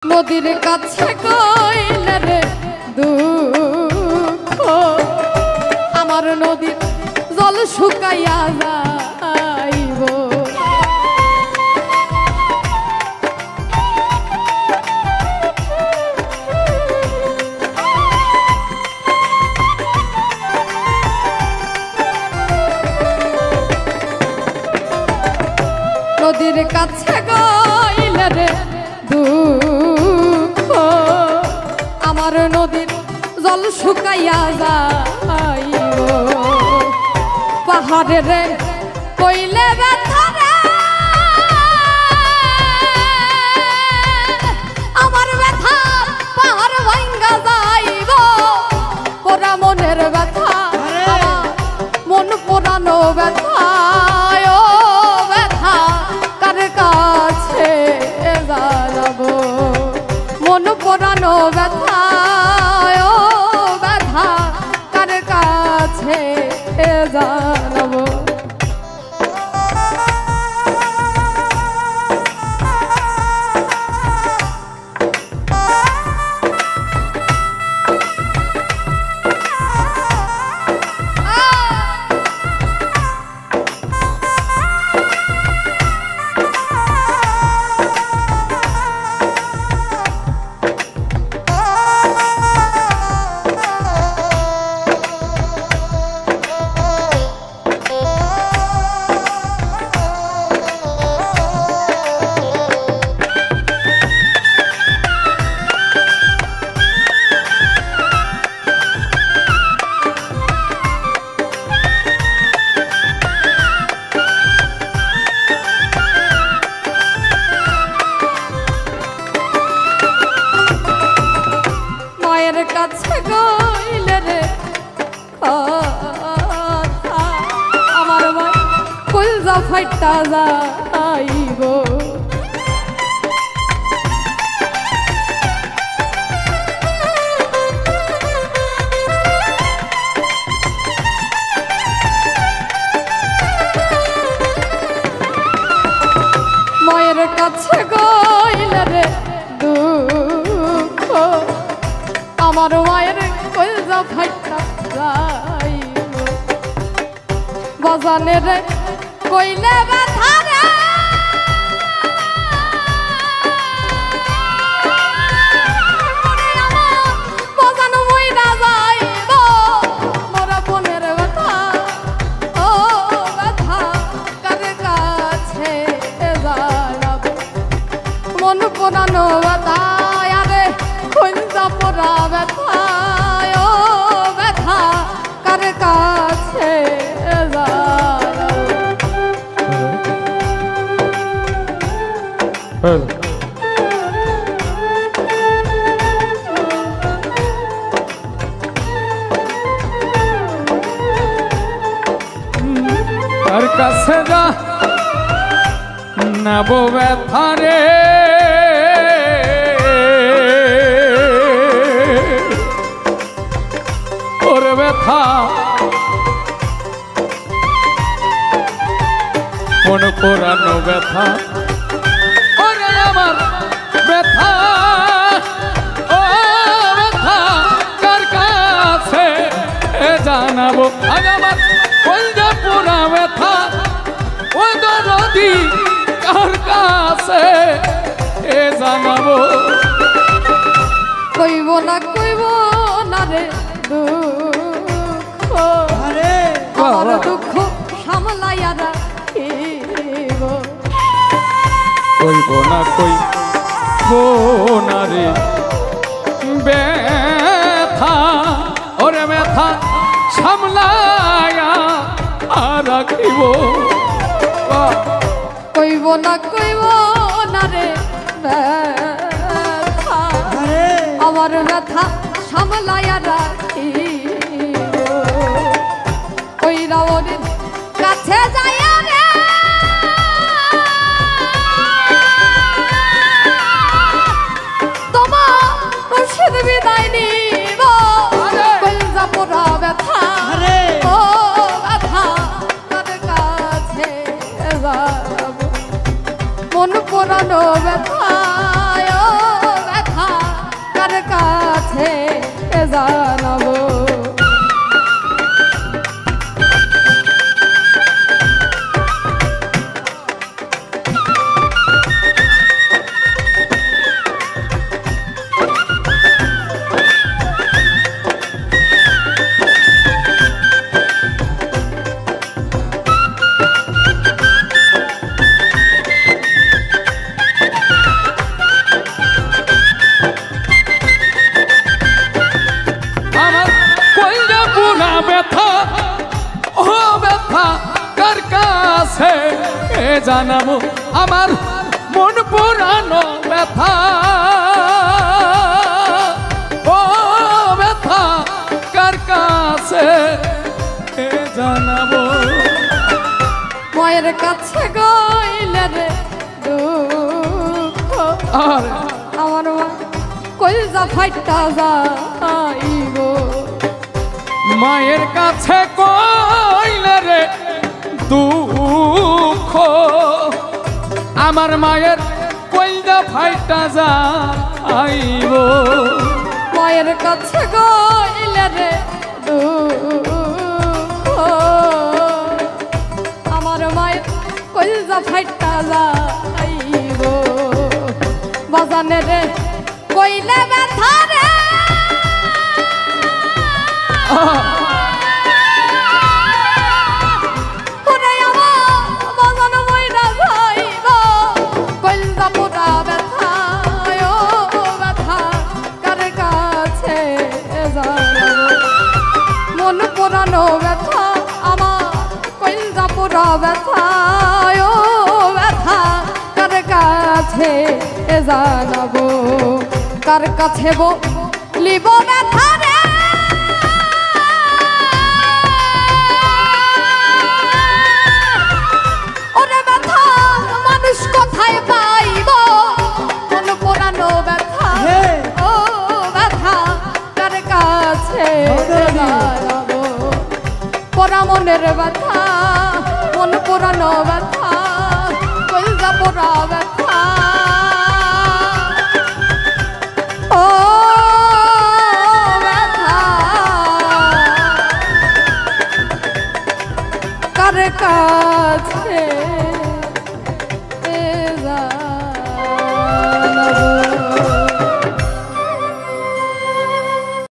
নদীর কাছে কইলে রে দুঃখ আমার নদীর জল শুকাইয়া যাইব। নদীর কাছে কইলে রে দুঃখ আমার নদীর জল শুকাইয়া যাইব। পাহাড়ে রে কইলে ব্যথা রে আমার ব্যথা পাহাড় ভাঙ্গা যাইব। পোড়া মনের ব্যথা মন পোড়ানো ব্যথা ও ব্যথা কার কাছে জানাবো। মন পোড়ানো ব্যথা ও ব্যথা কার কাছে জানাবো। কাছে গইলে রে কথা আমার ভাই কলজা ফাইটা যাইব। মায়ের কাছে গইলে রে দুঃখ আমার মায়ের কলজা ফাইটা যাইব। বাজানে রে কইলে ব্যথা রে বাজানো মইরা যাইব। মোরা বোনের ব্যথা ও ব্যথা কার কাছে জানাবো। মন পোড়ানো ব্যথা আরে কলজা পোড়া ব্যথা ও ব্যথা কার কাছে কার কাছে যা নাবো ব্যথা রে ওরে ব্যথা মন পোড়ানো ব্যথা ওরে আমার ব্যথা ও ব্যথা কার কাছে জানাবো। আজ আমার কলজা পোড়া ব্যথা ওই দরদি কার কাছে জানাবো। কইব না রে দুঃখ আমার দুঃখ সামলাইয়া রাখিব। কইব না রে ব্যথা ওরে ব্যথা সামলাইয়া রাখিব। কইব না রে ব্যথা আমার ব্যথা সামলাইয়া রাখিব। ওই রাবণের কাছে যাইয়া রে তোমার মুর্শিদ বিদায় নিব। কলজা পোড়া ব্যথা ও ব্যথা কার কাছে যাবো। মন পোড়ানো ব্যথা ও জানাবো আমার মন পুরানো ব্যথা ও ব্যথা কার কাছে জানাবো মায়ের কাছে গইলে রে দুঃখ আর আমার মা কলজা ফাইটা যাইব মায়ের কাছে কইলে রে দুঃখ আমার মায়ের কইলজা ফাইটা যাইব মায়ের কাছে গইলে রে দুঃখ আমার মায়ের কলজা ফাইটা যাইব বাজানে রে কইলে ব্যথা রে ওরে আমার বাজান মইরা যাইব কলজা পোড়া ব্যথা ও ব্যথা কার কাছে জানাবো মন পোড়ানো ব্যথা আমার কলজা পোড়া ব্যথা ও ব্যথা কার কাছে জানাবো কার কাছে বলিব ব্যথা রে ওরে ব্যথা মানুষ কোথায় পাইব মন পোড়ানো ব্যথা ও ব্যথা কার কাছে জানাবো পোড়া মনের ব্যথা মন পোড়ানো ব্যথা কলজা পোড়া ব্যথা ও ব্যথা কার কাছে